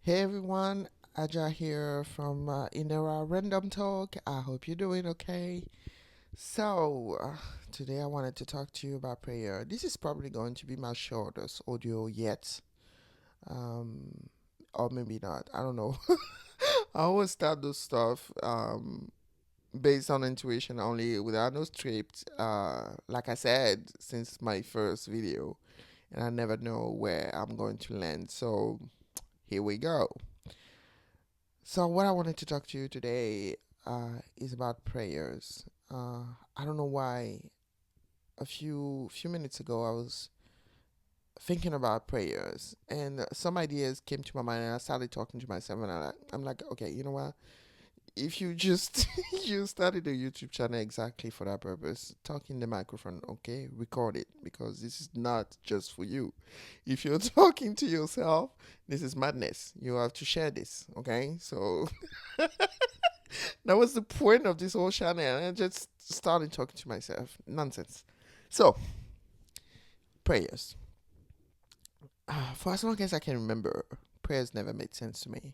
Hey everyone, Aja here from Inera Random Talk. I hope you're doing okay. Today I wanted to talk to you about prayer. This is probably going to be my shortest audio yet, um, or maybe not. I don't know. I always start those stuff based on intuition only, without no script. Like I said, since my first video, and I never know where I'm going to land. So here we go. So, what I wanted to talk to you today is about prayers. I don't know why. A few minutes ago, I was thinking about prayers, and some ideas came to my mind, and I started talking to myself, and I'm like, okay, you know what? If you just you started a YouTube channel exactly for that purpose, talk in the microphone, okay? Record it because this is not just for you. If you're talking to yourself, this is madness. You have to share this, okay? So that was the point of this whole channel. And I just started talking to myself. Nonsense. So, prayers. For as long as I can remember, prayers never made sense to me.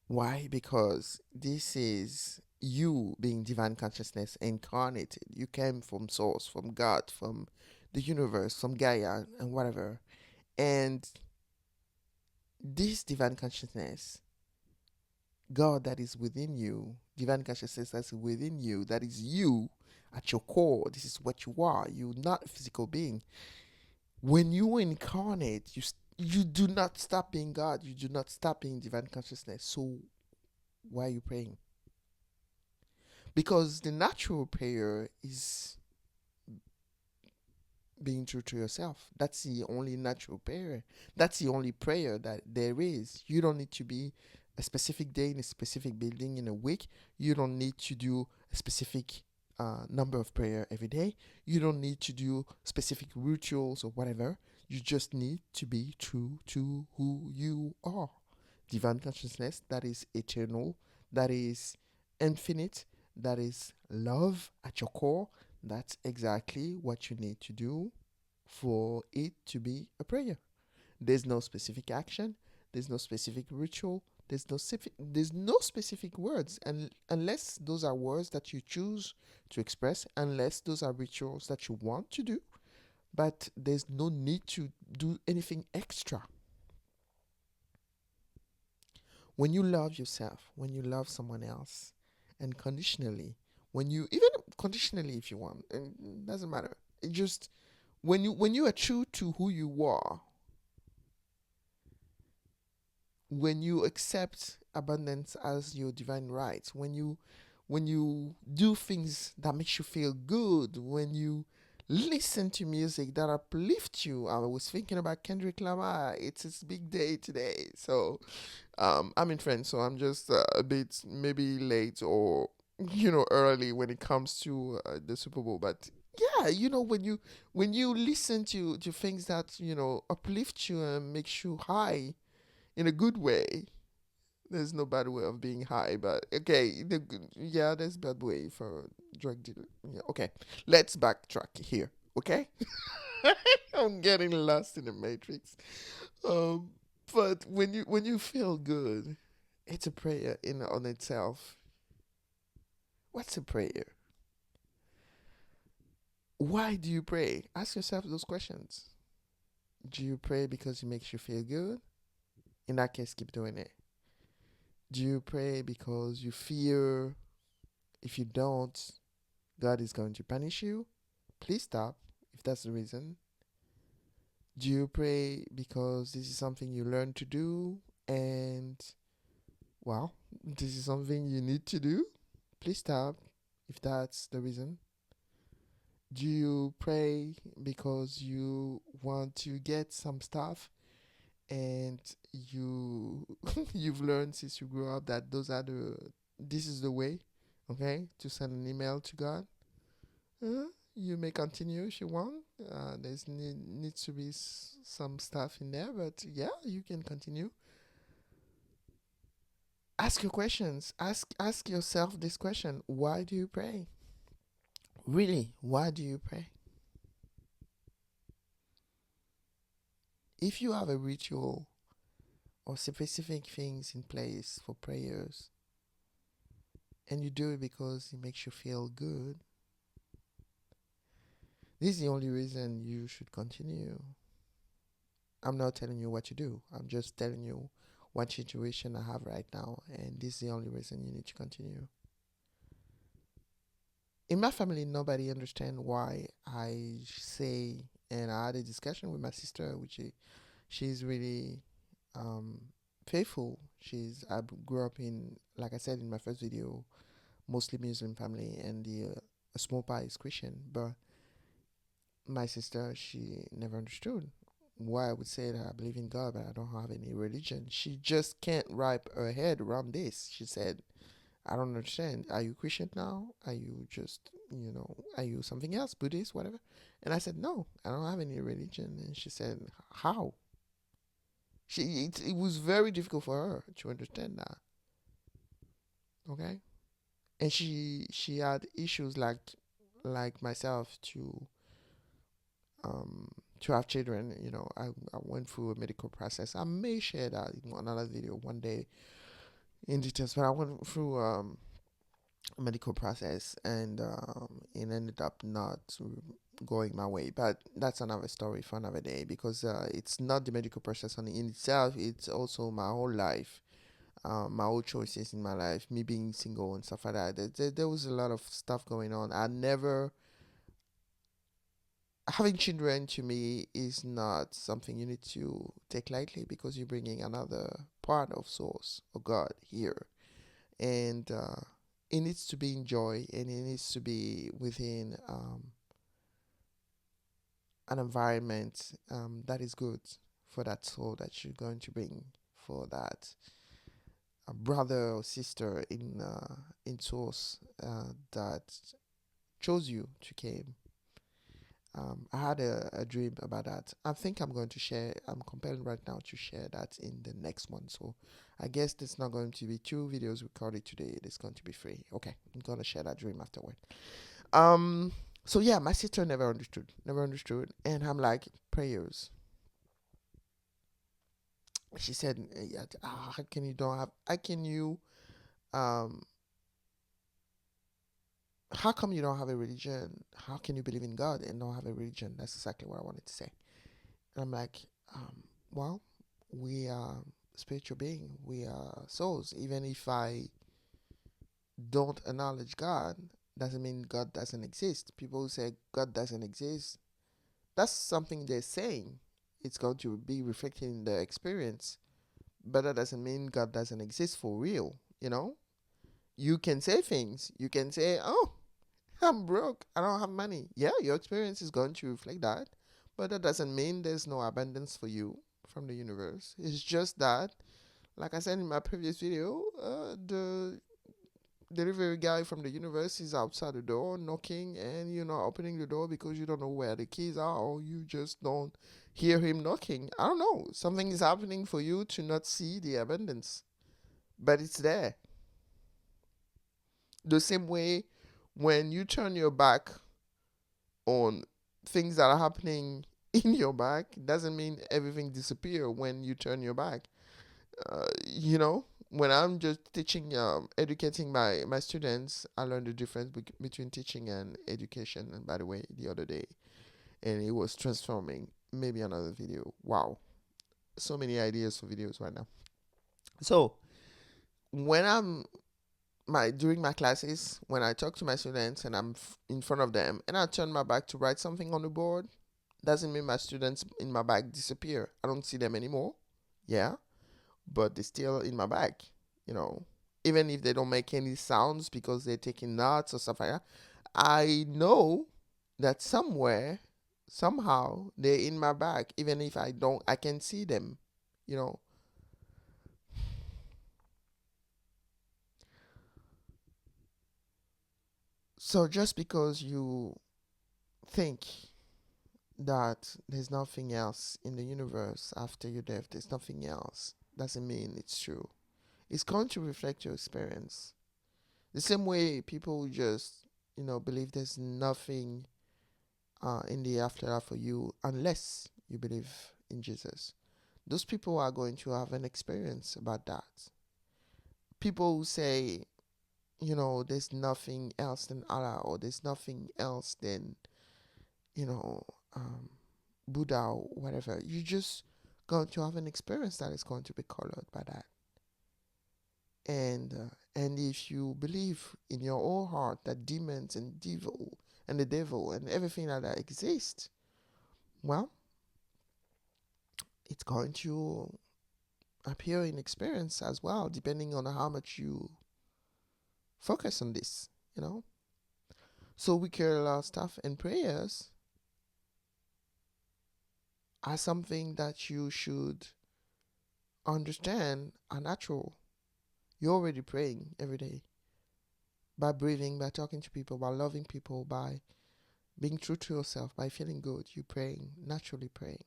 Why? Because this is you being divine consciousness incarnated. You came from source, from God, from the universe, from Gaia, and whatever. And this divine consciousness, God that is within you, divine consciousness that's within you, that is you at your core. This is what you are. You're not a physical being. When you incarnate, you do not stop being God. You do not stop being divine consciousness. So why are you praying? Because the natural prayer is being true to yourself. That's the only natural prayer. That's the only prayer that there is. You don't need to be a specific day in a specific building in a week. You don't need to do a specific number of prayer every day. You don't need to do specific rituals or whatever. You just need to be true to who you are. Divine consciousness that is eternal, that is infinite, that is love at your core. That's exactly what you need to do for it to be a prayer. There's no specific action, there's no specific ritual, there's no specific words, and unless those are words that you choose to express, unless those are rituals that you want to do, but there's no need to do anything extra. When you love yourself, when you love someone else, and conditionally, when you even conditionally if you want, it doesn't matter. It just when you are true to who you are, when you accept abundance as your divine right, when you do things that makes you feel good, when you listen to music that uplifts you. I was thinking about Kendrick Lamar. It's his big day today, so I'm in France, so I'm just a bit maybe late or early when it comes to the Super Bowl. But yeah, when you listen to things that uplift you and makes you high in a good way. There's no bad way of being high, but okay, yeah, there's bad way for drug dealer. Yeah, okay, let's backtrack here. Okay, I'm getting lost in the matrix. Um, but when you feel good, it's a prayer in on itself. What's a prayer? Why do you pray? Ask yourself those questions. Do you pray because it makes you feel good? In that case, keep doing it. Do you pray because you fear if you don't, God is going to punish you? Please stop if that's the reason. Do you pray because this is something you learn to do and, well, this is something you need to do? Please stop if that's the reason. Do you pray because you want to get some stuff and you you've learned since you grew up that this is the way, okay, to send an email to God? You may continue if you want. There's needs to be some stuff in there, but yeah, you can continue. Ask your questions. Ask yourself this question: why do you pray? Really, why do you pray? If you have a ritual or specific things in place for prayers, and you do it because it makes you feel good, this is the only reason you should continue. I'm not telling you what to do. I'm just telling you what situation I have right now, and this is the only reason you need to continue. In my family, nobody understand why I say, and I had a discussion with my sister, which she's really um, faithful. I grew up in, like I said in my first video, mostly Muslim family, and the a small part is Christian. But my sister, she never understood why I would say that I believe in God, but I don't have any religion. She just can't wrap her head around this. She said, I don't understand. Are you Christian now? Are you just, are you something else, Buddhist, whatever? And I said, no, I don't have any religion. And she said, how? It was very difficult for her to understand that. Okay. And she had issues like myself um to have children. I went through a medical process. I may share that in another video one day in details, but I went through a medical process, and it ended up not going my way. But that's another story for another day, because it's not the medical process on in itself, it's also my whole life. My old choices in my life, me being single and stuff like that. There was a lot of stuff going on. I never Having children to me is not something you need to take lightly, because you're bringing another part of source or God here, and it needs to be enjoyed, and it needs to be within an environment that is good for that soul that you're going to bring, for that brother or sister in source that chose you to came. I had a dream about that. I think I'm going to share. I'm compelled right now to share that in the next one. So I guess there's not going to be two videos recorded today. It's going to be three. Okay, I'm gonna share that dream afterward. Um. So yeah, my sister never understood, and I'm like, prayers. She said, yeah, how can you don't have? How can you? Um. How come you don't have a religion? How can you believe in God and don't have a religion? That's exactly what I wanted to say. And I'm like, well, we are spiritual being. We are souls. Even if I don't acknowledge God, doesn't mean God doesn't exist. People who say God doesn't exist, that's something they're saying. It's going to be reflected in their experience, but that doesn't mean God doesn't exist for real. You can say things. You can say, "Oh, I'm broke. I don't have money." Yeah, your experience is going to reflect that, but that doesn't mean there's no abundance for you from the universe. It's just that, like I said in my previous video, the delivery guy from the universe is outside the door knocking, and you're not opening the door because you don't know where the keys are, or you just don't hear him knocking. I don't know. Something is happening for you to not see the abundance, but it's there. The same way, when you turn your back on things that are happening in your back, doesn't mean everything disappear when you turn your back. When I'm just teaching, educating my students, I learned the difference between teaching and education. And by the way, the other day, and it was transforming. Maybe another video. Wow, so many ideas for videos right now. So when I'm my during my classes, when I talk to my students and I'm in front of them, and I turn my back to write something on the board, doesn't mean my students in my back disappear. I don't see them anymore. Yeah, but they're still in my bag, you know. Even if they don't make any sounds because they're taking notes or stuff like that, I know that somewhere, somehow, they're in my bag. Even if I can see them, you know. So just because you think that there's nothing else in the universe after your death, there's nothing else, doesn't mean it's true. It's going to reflect your experience. The same way people just, believe there's nothing in the afterlife for you unless you believe in Jesus. those people are going to have an experience about that. People who say, there's nothing else than Allah, or there's nothing else than, you know, um, Buddha or whatever. You just going to have an experience that is going to be colored by that. And if you believe in your whole heart that demons and the devil and everything like that exists, well, it's going to appear in experience as well, depending on how much you focus on this, you know. So we care a lot of stuff, and prayers are something that you should understand are natural. You're already praying every day by breathing, by talking to people, by loving people, by being true to yourself, by feeling good. You're praying, naturally praying.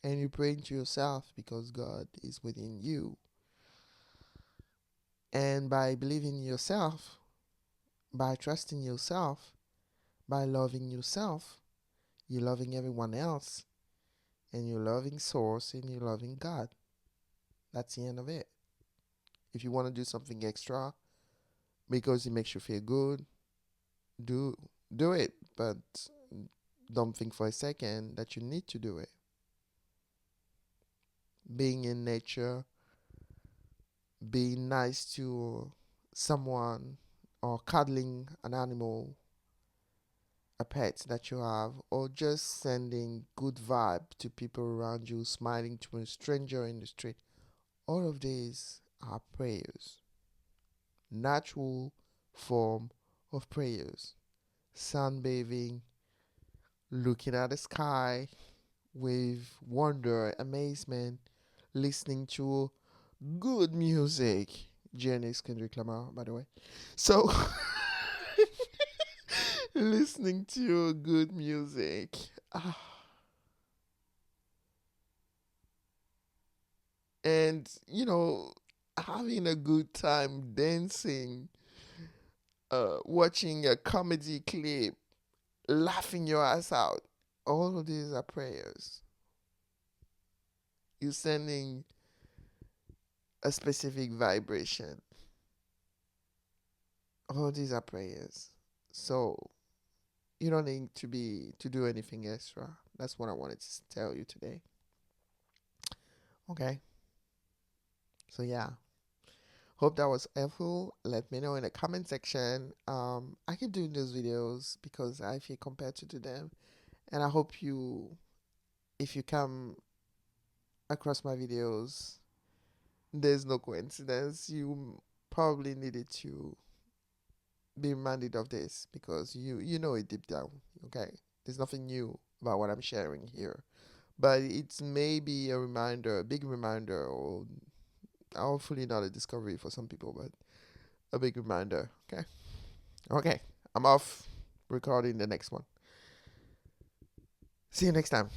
And you're praying to yourself because God is within you. And by believing in yourself, by trusting yourself, by loving yourself, you're loving everyone else, and you're loving Source, and you're loving God. That's the end of it. If you want to do something extra because it makes you feel good, do do it. But don't think for a second that you need to do it. Being in nature, being nice to someone, or cuddling an animal, a pet that you have, or just sending good vibe to people around you, smiling to a stranger in the street. All of these are prayers, natural form of prayers. Sunbathing, looking at the sky with wonder, amazement, listening to good music. Janice Kendrick Lamar, by the way. So, listening to good music. Ah, and, having a good time dancing, watching a comedy clip, laughing your ass out. All of these are prayers. You're sending a specific vibration. All these are prayers. So you don't need to do anything extra. That's what I wanted to tell you today. Okay. So yeah. Hope that was helpful. Let me know in the comment section. I keep doing those videos because I feel compelled to do them. And I hope if you come across my videos, there's no coincidence. You probably needed to be reminded of this because you know it deep down. Okay, there's nothing new about what I'm sharing here, but it's maybe a reminder, a big reminder, or hopefully not a discovery for some people, but a big reminder. Okay, okay, I'm off recording the next one. See you next time.